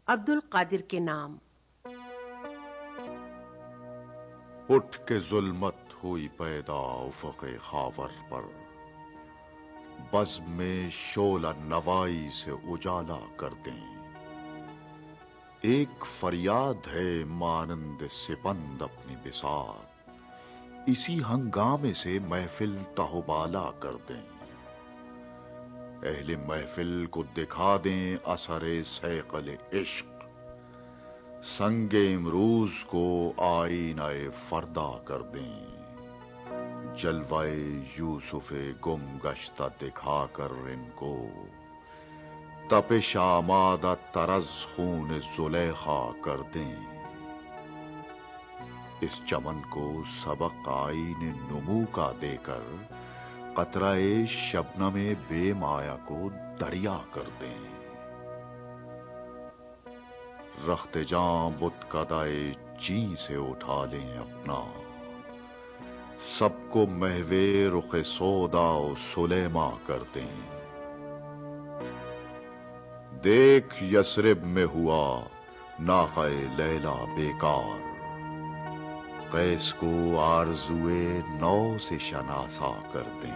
عبد القادر کے نام۔ اٹھ کے ظلمت ہوئی پیدا افق خاور پر، بزم میں شعلہ نوائی سے اجالا کر دیں۔ ایک فریاد ہے مانند سپند اپنی بساط، اسی ہنگامے سے محفل تہوبالا کر دیں۔ اہل محفل کو دکھا دیں اثر صیقل عشق، سنگ امروز کو آئینہ فردا کر دیں۔ جلوہ یوسف گم گشتہ دکھا کر ان کو، تپش آمادہ تر از خون زلیخا کر دیں۔ اس چمن کو سبق آئین نمو کا دے کر، قطرہ شبنم بے مایا کو دریا کر دیں۔ رخت جاں بت کدہ چین سے اٹھا لیں اپنا، سب کو محو رخ سودا و سلیما کر دیں۔ دیکھ یثرب میں ہوا ناقہ لیلا بیکار، قیس کو آرزوئے نو سے شناسا کر دیں۔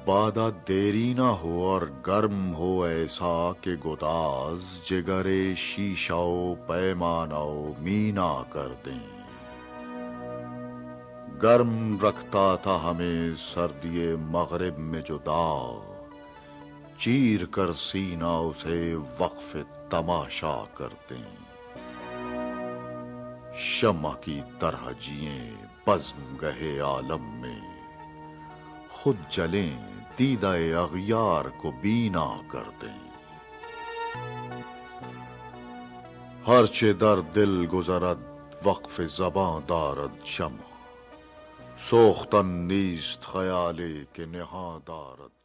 بادہ دیری نہ ہو اور گرم ہو ایسا کہ گداز جگر شیشہ و پیمانہ و مینا کر دیں۔ گرم رکھتا تھا ہمیں سردی مغرب میں جو داغ، چیر کر سینہ اسے وقف تماشا کر دیں۔ شمع کی طرح جئیں بزم گہے عالم میں، خود جلیں دیدہ اغیار کو بینا کر دیں۔ ہرچہ در دل گذرد وقف زباں دارد شمع، سوختن نیست خیالی کہ نہاں دارد